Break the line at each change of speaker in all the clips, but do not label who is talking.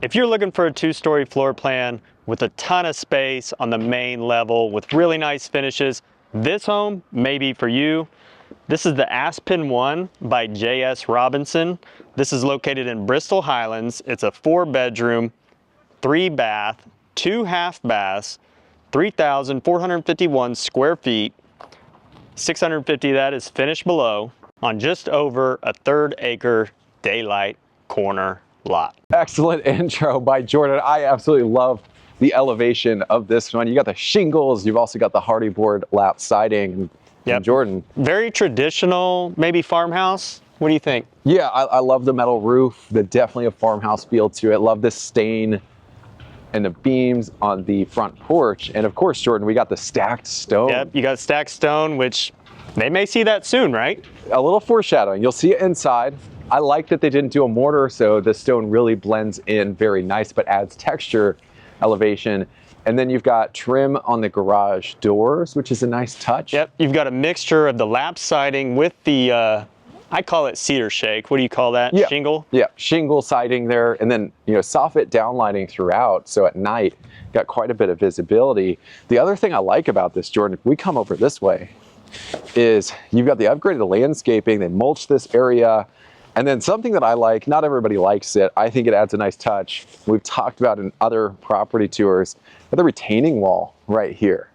If you're looking for a two-story floor plan with a ton of space on the main level with really nice finishes, this home may be for you. This is the Aspen 1 by J.S. Robinson. This is located in Bristol Highlands. It's a 4-bedroom, 3-bath, 2 half baths, 3,451 square feet. 650 of that is finished below on just over a 1/3 acre daylight corner lot.
Excellent intro by Jordan. I absolutely love the elevation of this one. You got the shingles, you've also got the hardy board lap siding.
Yep.
Jordan.
Very traditional, maybe farmhouse. What do you think?
Yeah, I love the metal roof. Definitely a farmhouse feel to it. Love the stain and the beams on the front porch. And of course, Jordan, we got the stacked stone.
Yep, you got stacked stone, which they may see that soon, right?
A little foreshadowing. You'll see it inside. I like that they didn't do a mortar, so the stone really blends in very nice, but adds texture, elevation. And then you've got trim on the garage doors, which is a nice touch.
Yep, you've got a mixture of the lap siding with the, I call it cedar shake. What do you call that?
Yeah.
Shingle?
Yeah, shingle siding there. And then, soffit downlighting throughout. So at night, got quite a bit of visibility. The other thing I like about this, Jordan, if we come over this way, is you've got the upgraded landscaping. They mulch this area. And then something that I like, not everybody likes it, I think it adds a nice touch. We've talked about in other property tours, but the retaining wall right here.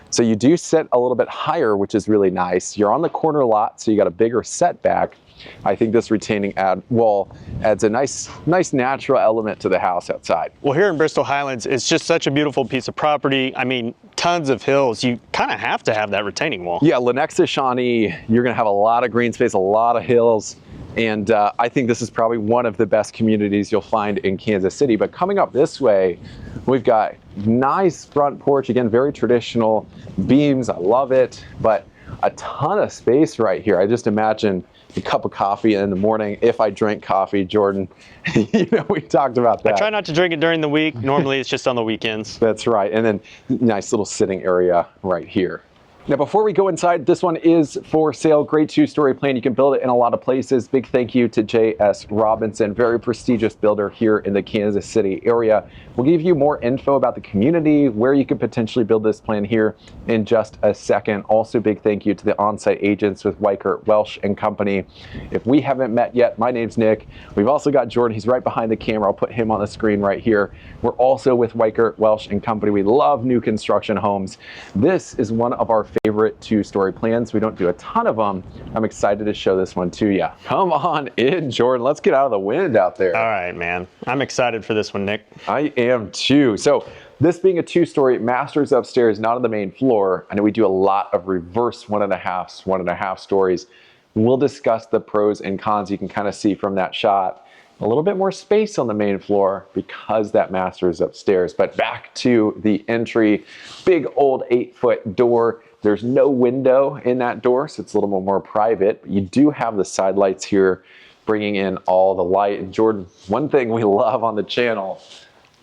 So you do sit a little bit higher, which is really nice. You're on the corner lot, so you got a bigger setback. I think this retaining wall adds a nice natural element to the house outside.
Well, here in Bristol Highlands, it's just such a beautiful piece of property. I mean, tons of hills. You kind of have to have that retaining wall.
Yeah, Lenexa Shawnee, you're gonna have a lot of green space, a lot of hills. And I think this is probably one of the best communities you'll find in Kansas City. But coming up this way, we've got nice front porch, again, very traditional beams. I love it, but a ton of space right here. I just imagine a cup of coffee in the morning. If I drink coffee, Jordan, we talked about that.
I try not to drink it during the week. Normally it's just on the weekends.
That's right. And then nice little sitting area right here. Now, before we go inside, this one is for sale. Great two-story plan. You can build it in a lot of places. Big thank you to J.S. Robinson, very prestigious builder here in the Kansas City area. We'll give you more info about the community, where you could potentially build this plan here in just a second. Also, big thank you to the on-site agents with Weichert, Welsh & Company. If we haven't met yet, my name's Nick. We've also got Jordan. He's right behind the camera. I'll put him on the screen right here. We're also with Weichert, Welsh & Company. We love new construction homes. This is one of our favorite two-story plans. We don't do a ton of them. I'm excited to show this one to you. Come on in, Jordan. Let's get out of the wind out there.
All right, man. I'm excited for this one, Nick.
I am too. So this being a two-story, master's upstairs, not on the main floor. I know we do a lot of reverse 1.5 stories. We'll discuss the pros and cons. You can kind of see from that shot a little bit more space on the main floor because that master is upstairs. But back to the entry, big old 8-foot door. There's no window in that door, so it's a little more private. But you do have the side lights here, bringing in all the light. And Jordan, one thing we love on the channel,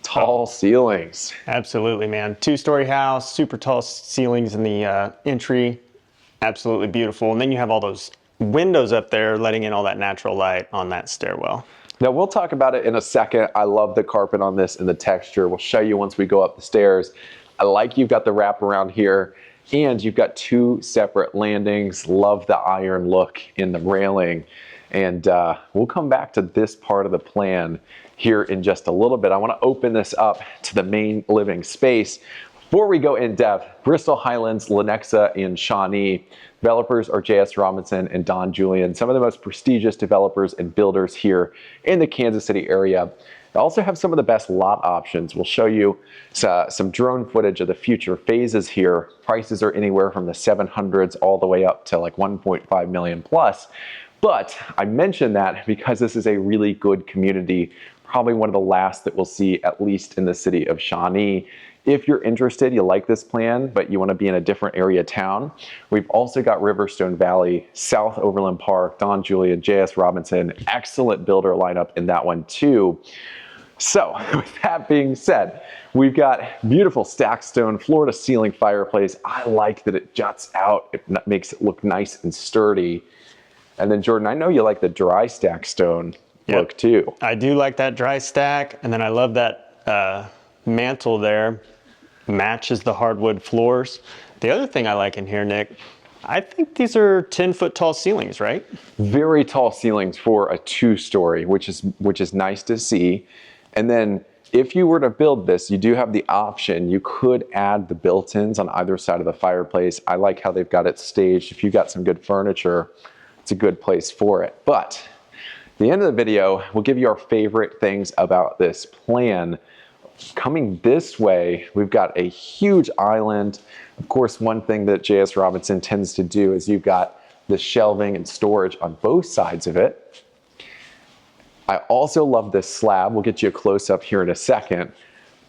tall ceilings.
Absolutely, man. Two-story house, super tall ceilings in the entry. Absolutely beautiful. And then you have all those windows up there letting in all that natural light on that stairwell.
Now, we'll talk about it in a second. I love the carpet on this and the texture. We'll show you once we go up the stairs. I like you've got the wraparound here, and you've got 2 separate landings. Love the iron look in the railing. And we'll come back to this part of the plan here in just a little bit. I want to open this up to the main living space. Before we go in depth, Bristol Highlands, Lenexa, and Shawnee. Developers are J.S. Robinson and Don Julian, some of the most prestigious developers and builders here in the Kansas City area. They also have some of the best lot options. We'll show you some drone footage of the future phases here. Prices are anywhere from the 700s all the way up to like 1.5 million plus. But I mentioned that because this is a really good community, probably one of the last that we'll see, at least in the city of Shawnee. If you're interested, you like this plan, but you want to be in a different area of town, we've also got Riverstone Valley, South Overland Park, Don Julian, J.S. Robinson, excellent builder lineup in that one too. So with that being said, we've got beautiful stacked stone floor to ceiling fireplace. I like that it juts out. It makes it look nice and sturdy. And then Jordan, I know you like the dry stack stone. look too.
I do like that dry stack, and then I love that mantle there. Matches the hardwood floors. The other thing I like in here, Nick, I think these are 10-foot tall ceilings, right?
Very tall ceilings for a 2-story, which is nice to see. And then if you were to build this, you do have the option. You could add the built-ins on either side of the fireplace. I like how they've got it staged. If you've got some good furniture, it's a good place for it. But at the end of the video, we'll give you our favorite things about this plan. Coming this way, we've got a huge island. Of course, one thing that J.S. Robinson tends to do is you've got the shelving and storage on both sides of it. I also love this slab. We'll get you a close-up here in a second.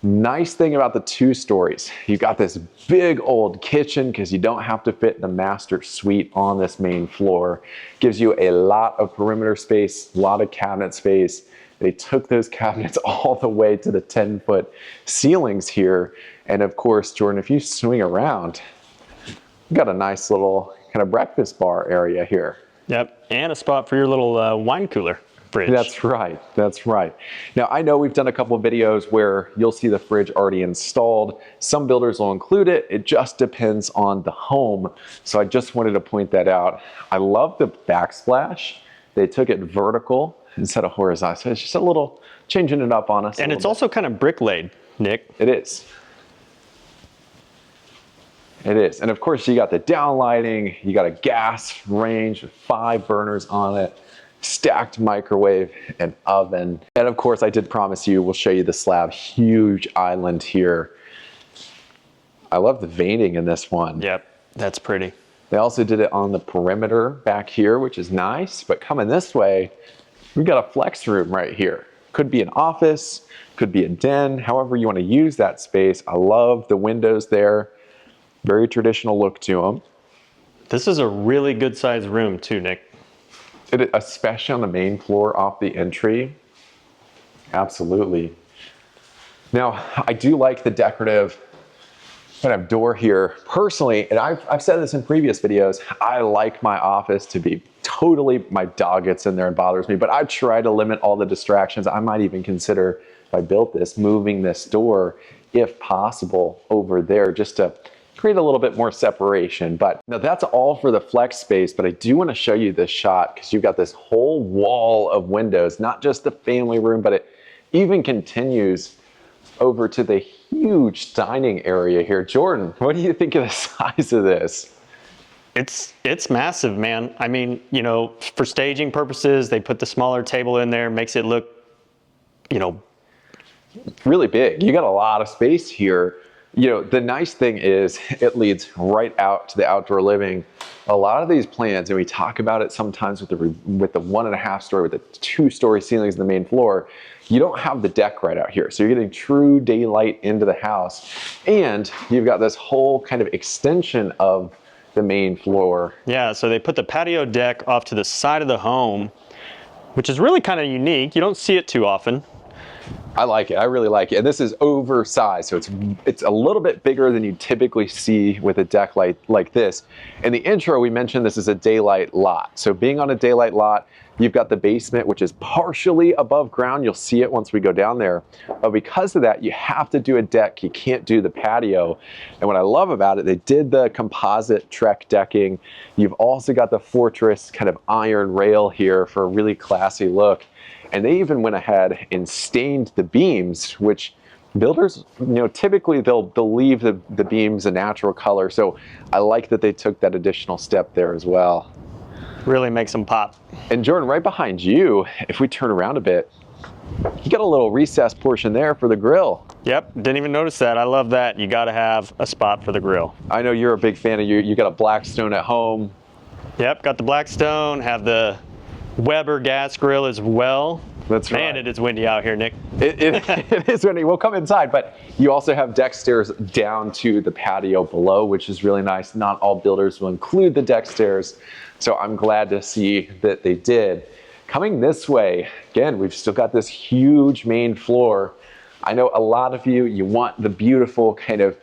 Nice thing about the 2 stories, you've got this big old kitchen because you don't have to fit the master suite on this main floor. Gives you a lot of perimeter space, a lot of cabinet space. They took those cabinets all the way to the 10-foot ceilings here. And of course, Jordan, if you swing around, you've got a nice little kind of breakfast bar area here.
Yep, and a spot for your little wine cooler fridge.
That's right, that's right. Now, I know we've done a couple of videos where you'll see the fridge already installed. Some builders will include it. It just depends on the home. So I just wanted to point that out. I love the backsplash. They took it vertical instead of horizontal. So it's just a little changing it up on us.
And it's also kind of brick laid, Nick.
It is. It is. And of course, you got the down lighting, you got a gas range with 5 burners on it, stacked microwave and oven. And of course, I did promise you, we'll show you the slab, huge island here. I love the veining in this one.
Yep, that's pretty.
They also did it on the perimeter back here, which is nice. But coming this way, we've got a flex room right here. Could be an office, could be a den, however you want to use that space. I love the windows there. Very traditional look to them.
This is a really good sized room too, Nick.
Especially on the main floor off the entry. Absolutely. Now, I do like the decorative kind of door here. Personally, and I've said this in previous videos, I like my office to be totally, my dog gets in there and bothers me, but I try to limit all the distractions. I might even consider, if I built this, moving this door, if possible, over there just to create a little bit more separation. But now that's all for the flex space, but I do want to show you this shot because you've got this whole wall of windows, not just the family room, but it even continues over to the huge dining area here. Jordan, what do you think of the size of this?
It's massive, man. I mean, you know, for staging purposes, they put the smaller table in there, makes it look, you know,
really big. You got a lot of space here. You know, the nice thing is it leads right out to the outdoor living. A lot of these plans, and we talk about it sometimes with the 1.5 story, with the 2-story ceilings in the main floor, you don't have the deck right out here. So you're getting true daylight into the house. And you've got this whole kind of extension of the main floor.
Yeah, so they put the patio deck off to the side of the home, which is really kind of unique. You don't see it too often.
I like it. I really like it. And this is oversized, so it's a little bit bigger than you typically see with a deck like this. In the intro, we mentioned this is a daylight lot. So being on a daylight lot, you've got the basement, which is partially above ground. You'll see it once we go down there. But because of that, you have to do a deck. You can't do the patio. And what I love about it, they did the composite Trek decking. You've also got the Fortress kind of iron rail here for a really classy look. And they even went ahead and stained the beams, which builders, you know, typically they'll leave the beams a natural color. So I like that they took that additional step there as well.
Really makes them pop.
And Jordan, right behind you, if we turn around a bit, you got a little recessed portion there for the grill.
Yep, didn't even notice that. I love that. You got to have a spot for the grill.
I know you're a big fan of you got a Blackstone at home.
Yep, got the Blackstone, have the Weber gas grill as well.
That's right.
Man, it is windy out here, Nick.
It is windy. We'll come inside, but you also have deck stairs down to the patio below, which is really nice. Not all builders will include the deck stairs, so I'm glad to see that they did. Coming this way, again, we've still got this huge main floor. I know a lot of you want the beautiful kind of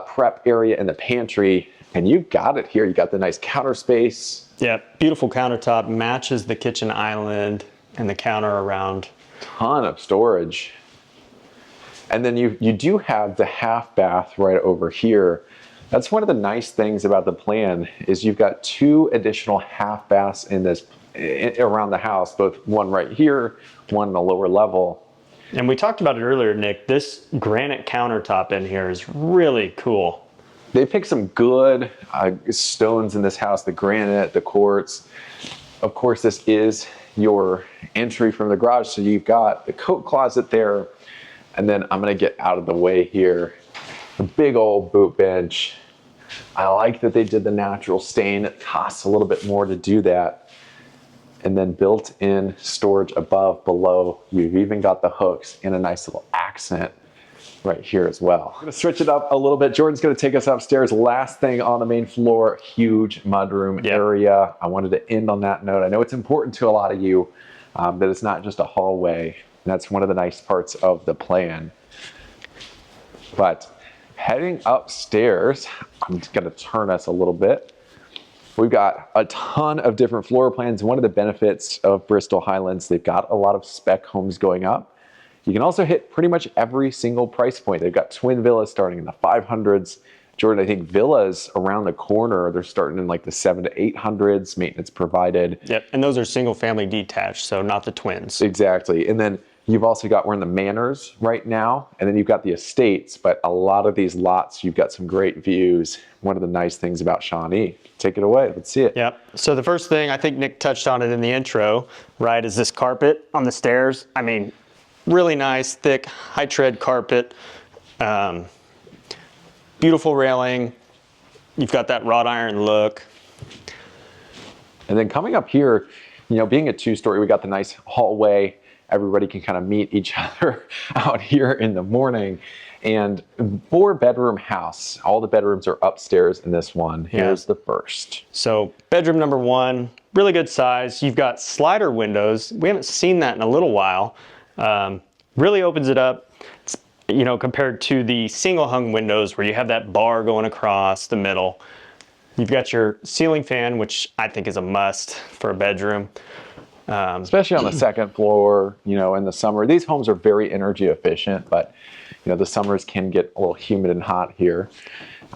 prep area in the pantry, and you've got it here. You got the nice counter space.
Yeah, beautiful countertop, matches the kitchen island. and the counter around.
Ton of storage. And then you do have the half bath right over here. That's one of the nice things about the plan is you've got 2 additional half baths in this around the house, both one right here, one in the lower level.
And we talked about it earlier, Nick. This granite countertop in here is really cool.
They picked some good stones in this house, the granite, the quartz. Of course, this is your entry from the garage. So you've got the coat closet there. And then I'm gonna get out of the way here. A big old boot bench. I like that they did the natural stain. It costs a little bit more to do that. And then built-in storage above, below. You've even got the hooks and a nice little accent right here as well. I'm gonna switch it up a little bit. Jordan's gonna take us upstairs. Last thing on the main floor, huge mudroom area. I wanted to end on that note. I know it's important to a lot of you that it's not just a hallway. That's one of the nice parts of the plan. But heading upstairs, I'm just gonna turn us a little bit. We've got a ton of different floor plans. One of the benefits of Bristol Highlands, they've got a lot of spec homes going up. You can also hit pretty much every single price point. They've got twin villas starting in the 500s. Jordan, I think villas around the corner, they're starting in like the 700s to 800s, maintenance provided.
Yep, and those are single family detached, so not the twins.
Exactly, and then you've also got, we're in the manors right now, and then you've got the estates, but a lot of these lots, you've got some great views. One of the nice things about Shawnee. Take it away, let's see it.
Yep, so the first thing, I think Nick touched on it in the intro, right, is this carpet on the stairs. I mean, really nice, thick, high tread carpet. Beautiful railing. You've got that wrought iron look.
And then coming up here, you know, being a 2-story, we got the nice hallway. Everybody can kind of meet each other out here in the morning. And 4-bedroom house. All the bedrooms are upstairs in this one. Here's the first. So
bedroom number 1, really good size. You've got slider windows. We haven't seen that in a little while. Really opens it up, you know, compared to the single hung windows where you have that bar going across the middle. You've got your ceiling fan, which I think is a must for a bedroom.
Especially on the second floor, you know, in the summer. These homes are very energy efficient, but you know, the summers can get a little humid and hot here.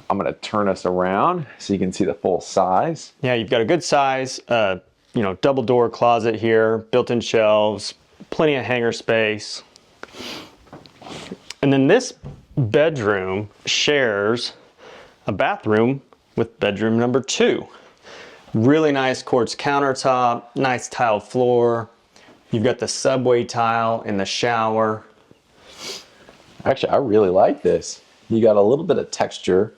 I'm gonna turn us around so you can see the full size.
Yeah, you've got a good size, you know, double door closet here, built-in shelves, plenty of hanger space. And then this bedroom shares a bathroom with bedroom number 2. Really nice quartz countertop, nice tile floor. You've got the subway tile in the shower.
Actually, I really like this. You got a little bit of texture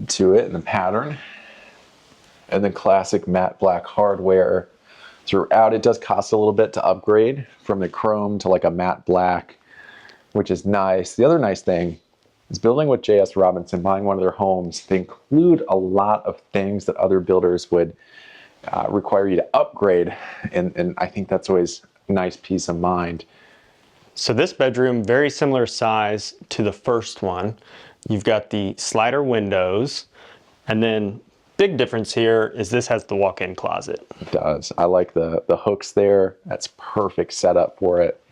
to it in the pattern. And then classic matte black hardware throughout. It does cost a little bit to upgrade from the chrome to like a matte black, which is nice. The other nice thing is building with J.S. Robinson, buying one of their homes. They include a lot of things that other builders would require you to upgrade. And I think that's always a nice peace of mind.
So this bedroom, very similar size to the first one. You've got the slider windows, and then big difference here is this has the walk-in closet.
It does. I like the hooks there. That's perfect setup for it.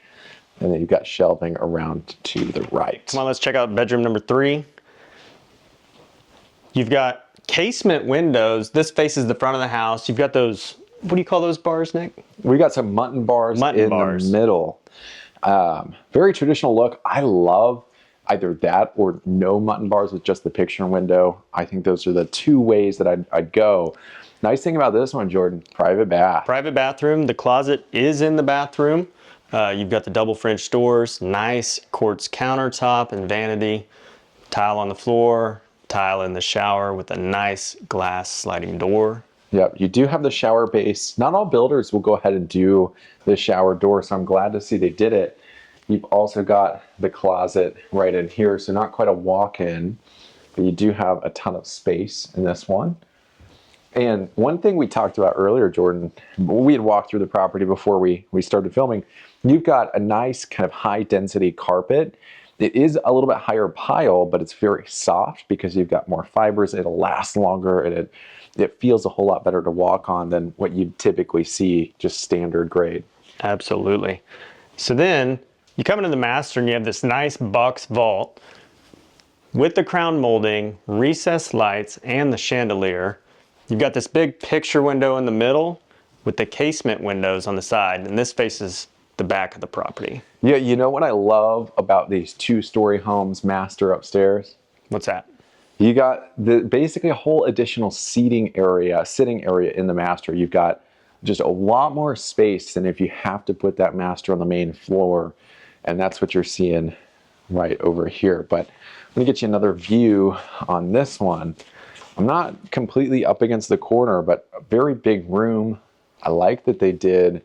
And then you've got shelving around to the right.
Come on, let's check out bedroom number 3. You've got casement windows. This faces the front of the house. You've got those, what do you call those bars, Nick?
We got some mutton bars in the middle. Very traditional look. I love either that or no mutton bars with just the picture window. I think those are the 2 ways that I'd go. Nice thing about this one, Jordan, private bath.
Private bathroom. The closet is in the bathroom. You've got the double French doors, nice quartz countertop and vanity, tile on the floor, tile in the shower with a nice glass sliding door.
Yep, you do have the shower base. Not all builders will go ahead and do the shower door, so I'm glad to see they did it. You've also got the closet right in here, so not quite a walk-in, but you do have a ton of space in this one. And one thing we talked about earlier, Jordan, we had walked through the property before we started filming. You've got a nice kind of high density carpet. It is a little bit higher pile, but it's very soft because you've got more fibers. It'll last longer, and it feels a whole lot better to walk on than what you typically see just standard grade.
Absolutely. So then you come into the master and you have this nice box vault with the crown molding, recessed lights, and the chandelier. You've got this big picture window in the middle with the casement windows on the side, and this faces the back of the property.
Yeah, you know what I love about these two-story homes, master upstairs?
What's that?
You got basically a whole additional sitting area in the master. You've got just a lot more space than if you have to put that master on the main floor. And that's what you're seeing right over here. But I'm gonna get you another view on this one. I'm not completely up against the corner, but a very big room. I like that they did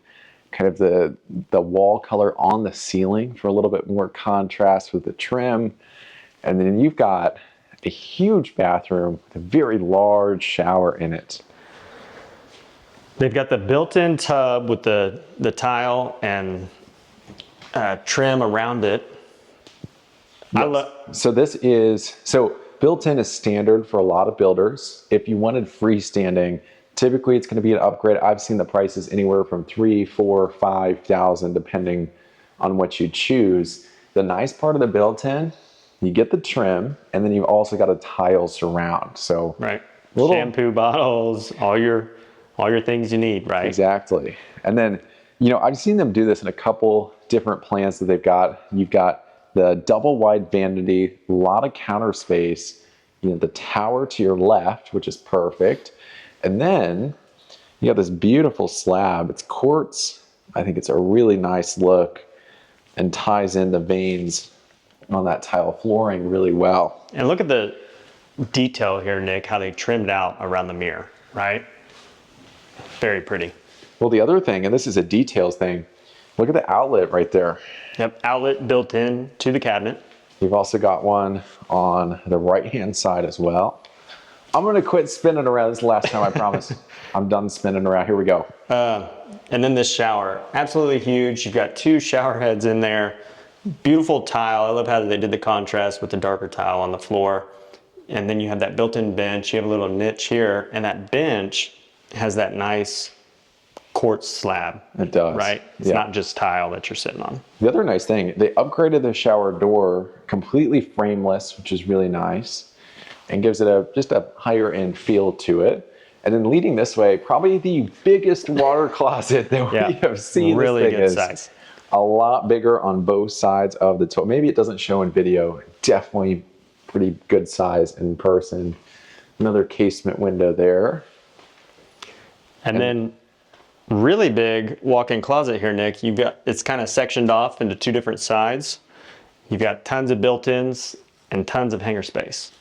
kind of the wall color on the ceiling for a little bit more contrast with the trim. And then you've got a huge bathroom with a very large shower in it.
They've got the built-in tub with the tile and trim around it.
Yes. So built-in is standard for a lot of builders. If you wanted freestanding, typically it's going to be an upgrade. I've seen the prices anywhere from $3,000, $4,000, $5,000, depending on what you choose. The nice part of the built-in, you get the trim, and then you've also got a tile surround. So
right, shampoo bottles, all your things you need, right?
Exactly. And then, you know, I've seen them do this in a couple different plans that they've got. You've got the double wide vanity, a lot of counter space, you know, the tower to your left, which is perfect. And then you have this beautiful slab. It's quartz. I think it's a really nice look and ties in the veins on that tile flooring really well.
And look at the detail here, Nick, how they trimmed out around the mirror, right? Very pretty.
Well, the other thing, and this is a details thing, look at the outlet right there.
Yep, outlet built in to the cabinet.
You've also got one on the right-hand side as well. I'm gonna quit spinning around. This is the last time, I promise. I'm done spinning around. Here we go.
And then this shower, absolutely huge. You've got two shower heads in there. Beautiful tile. I love how they did the contrast with the darker tile on the floor. And then you have that built-in bench. You have a little niche here, and that bench has that nice quartz slab.
It does.
Right? It's not just tile that you're sitting on.
The other nice thing, they upgraded the shower door completely frameless, which is really nice, and gives it just a higher end feel to it. And then leading this way, probably the biggest water closet that we have seen.
Really
this thing
good
is
size.
A lot bigger on both sides of the toilet. Maybe it doesn't show in video. Definitely pretty good size in person. Another casement window there.
And then really big walk-in closet here, Nick. You've got, it's kind of sectioned off into two different sides. You've got tons of built-ins and tons of hanger space.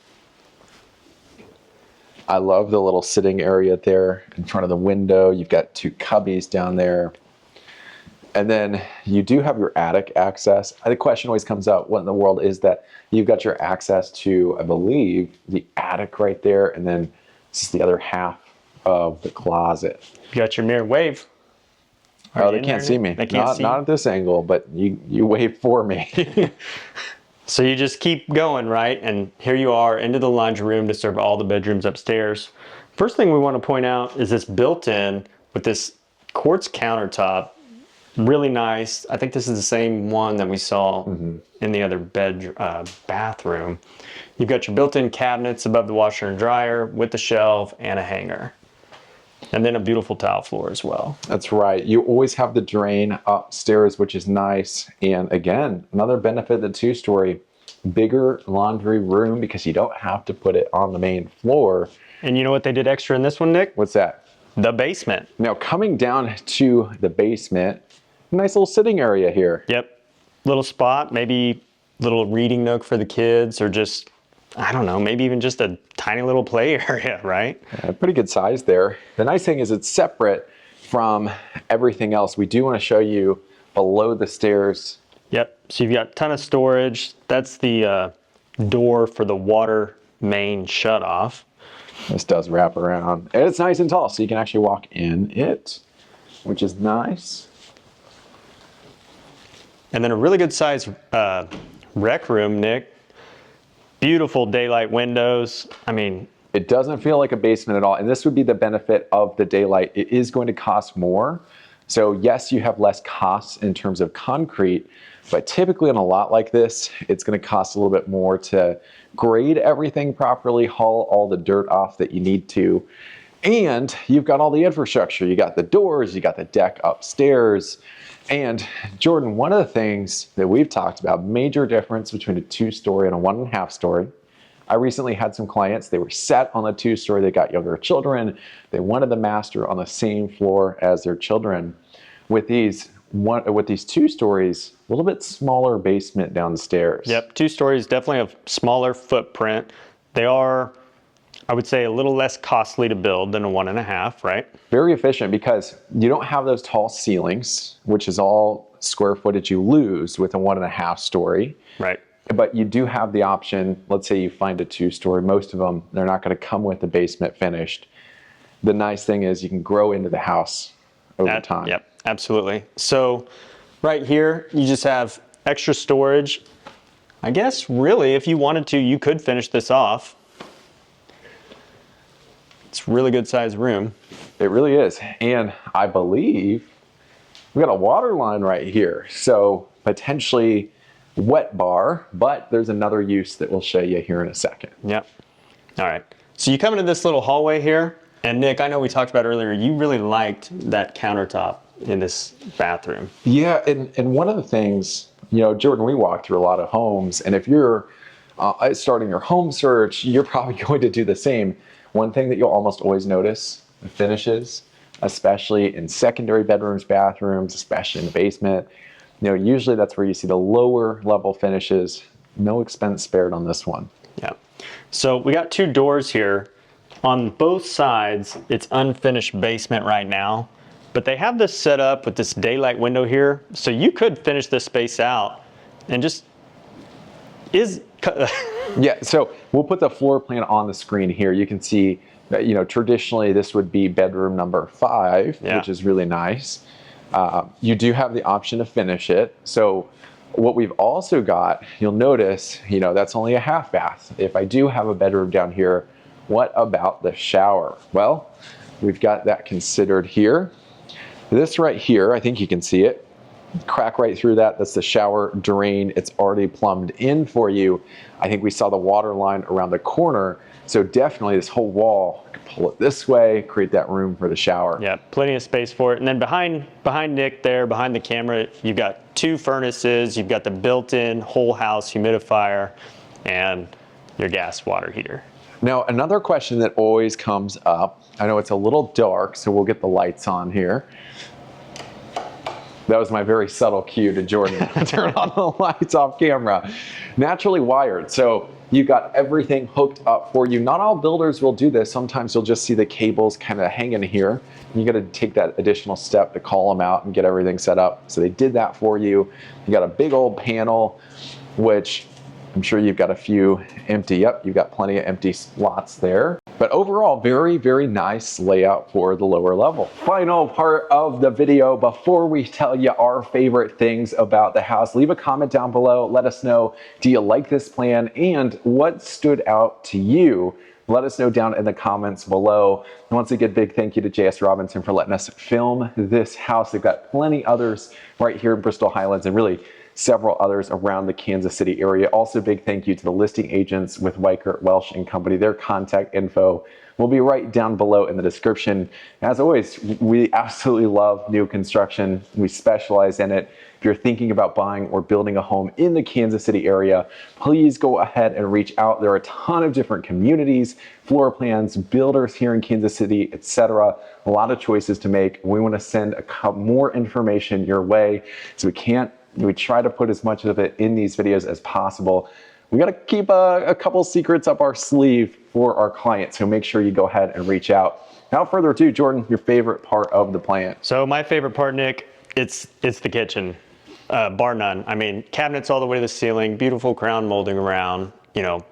I love the little sitting area there in front of the window. You've got two cubbies down there. And then you do have your attic access. The question always comes up, what in the world is that? You've got your access to, I believe, the attic right there, and then this is the other half of the closet.
You got your mirror wave.
Oh, they can't see me.
They can't see.
Not at this angle, but you wave for me.
So you just keep going, right? And here you are into the laundry room to serve all the bedrooms upstairs. First thing we want to point out is this built-in with this quartz countertop. Really nice. I think this is the same one that we saw in the other bathroom. You've got your built-in cabinets above the washer and dryer with the shelf and a hanger. And then a beautiful tile floor as well.
That's right. You always have the drain upstairs, which is nice. And again, another benefit of the two-story, bigger laundry room because you don't have to put it on the main floor.
And you know what they did extra in this one, Nick?
What's that?
The basement.
Now coming down to the basement, nice little sitting area here.
Yep. Little spot, maybe little reading nook for the kids, or just, I don't know, maybe even just a tiny little play area, right?
Yeah, pretty good size there. The nice thing is it's separate from everything else. We do want to show you below the stairs.
Yep. So you've got a ton of storage. That's the door for the water main shutoff.
This does wrap around. And it's nice and tall, so you can actually walk in it, which is nice.
And then a really good size rec room, Nick. Beautiful daylight windows. I mean,
it doesn't feel like a basement at all. And this would be the benefit of the daylight. It is going to cost more, So yes, you have less costs in terms of concrete, but typically on a lot like this, it's going to cost a little bit more to grade everything properly, haul all the dirt off that you need to. And you've got all the infrastructure. You got the doors, you got the deck upstairs. And Jordan, one of the things that we've talked about, major difference between a 2-story and a 1.5 story. I recently had some clients, they were set on a 2-story, they got younger children, they wanted the master on the same floor as their children. With these 2 stories, a little bit smaller basement downstairs.
Yep, 2 stories, definitely a smaller footprint. They are, I would say, a little less costly to build than a 1.5, right?
Very efficient because you don't have those tall ceilings, which is all square footage you lose with a 1.5 story.
Right.
But you do have the option, let's say you find a 2-story, most of them, they're not going to come with the basement finished. The nice thing is you can grow into the house over time.
Yep, absolutely. So right here, you just have extra storage. I guess really, if you wanted to, you could finish this off. It's a really good sized room.
It really is. And I believe we got a water line right here. So potentially wet bar, but there's another use that we'll show you here in a second.
Yep. All right. So you come into this little hallway here, and Nick, I know we talked about earlier, you really liked that countertop in this bathroom.
Yeah, and one of the things, you know, Jordan, we walk through a lot of homes, and if you're starting your home search, you're probably going to do the same. One thing that you'll almost always notice, the finishes, especially in secondary bedrooms, bathrooms, especially in the basement. You know, usually that's where you see the lower level finishes. No expense spared on this one.
Yeah. So we got 2 doors here. On both sides, it's unfinished basement right now, but they have this set up with this daylight window here. So you could finish this space out and just
Yeah, so we'll put the floor plan on the screen here. You can see that, you know, traditionally this would be bedroom number 5, which is really nice. You do have the option to finish it. So what we've also got, you'll notice, you know, that's only a half bath. If I do have a bedroom down here, what about the shower? Well, we've got that considered here. This right here, I think you can see it. Crack right through that. That's the shower drain. It's already plumbed in for you. I think we saw the water line around the corner. So definitely this whole wall, I can pull it this way, create that room for the shower.
Yeah, plenty of space for it. And then behind Nick there, behind the camera, you've got 2 furnaces, you've got the built-in whole house humidifier, and your gas water heater.
Now, another question that always comes up, I know it's a little dark, so we'll get the lights on here. That was my very subtle cue to Jordan to turn on the lights off camera. Naturally wired, so you got everything hooked up for you. Not all builders will do this. Sometimes you'll just see the cables kind of hanging here. You got to take that additional step to call them out and get everything set up. So they did that for you. You got a big old panel, which I'm sure you've got a few empty. Yep, you've got plenty of empty slots there. But overall, very, very nice layout for the lower level. Final part of the video, before we tell you our favorite things about the house, leave a comment down below. Let us know, do you like this plan and what stood out to you? Let us know down in the comments below. And once again, big thank you to JS Robinson for letting us film this house. They've got plenty others right here in Bristol Highlands and really several others around the Kansas City area. Also, big thank you to the listing agents with Weichert, Welsh & Company. Their contact info will be right down below in the description. As always, we absolutely love new construction. We specialize in it. If you're thinking about buying or building a home in the Kansas City area, please go ahead and reach out. There are a ton of different communities, floor plans, builders here in Kansas City, etc. A lot of choices to make. We want to send more information your way, so we try to put as much of it in these videos as possible. We got to keep a couple secrets up our sleeve for our clients, so make sure you go ahead and reach out. Without further ado, Jordan, your favorite part of the plan.
So my favorite part, Nick, it's the kitchen, bar none. I mean, cabinets all the way to the ceiling, beautiful crown molding around, you know,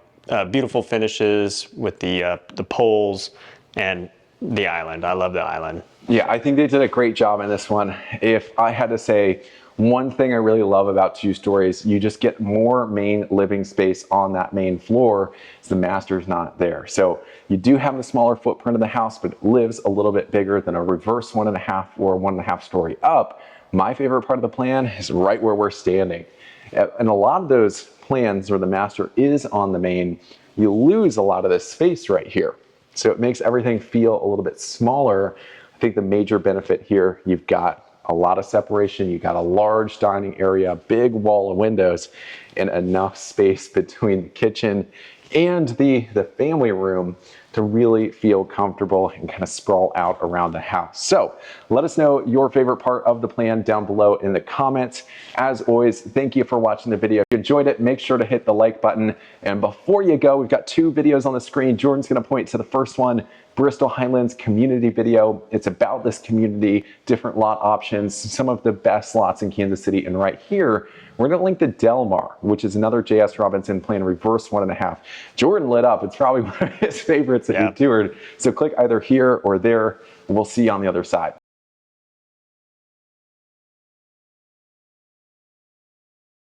beautiful finishes with the poles and the island. I love the island.
Yeah, I think they did a great job in this one. If I had to say One thing I really love about 2 stories, you just get more main living space on that main floor as the master's not there. So you do have the smaller footprint of the house, but it lives a little bit bigger than a reverse 1.5 or 1.5 story up. My favorite part of the plan is right where we're standing. And a lot of those plans where the master is on the main, you lose a lot of this space right here. So it makes everything feel a little bit smaller. I think the major benefit here, you've got a lot of separation. You got a large dining area, big wall of windows, and enough space between the kitchen and the family room to really feel comfortable and kind of sprawl out around the house. So let us know your favorite part of the plan down below in the comments. As always, thank you for watching the video. If you enjoyed it, make sure to hit the like button. And before you go, we've got 2 videos on the screen. Jordan's going to point to the first one, Bristol Highlands community video. It's about this community, different lot options, some of the best lots in Kansas City. And right here, we're going to link to Del Mar, which is another J.S. Robinson plan, reverse 1.5. Jordan lit up. It's probably one of his favorites that he toured. So click either here or there. We'll see you on the other side.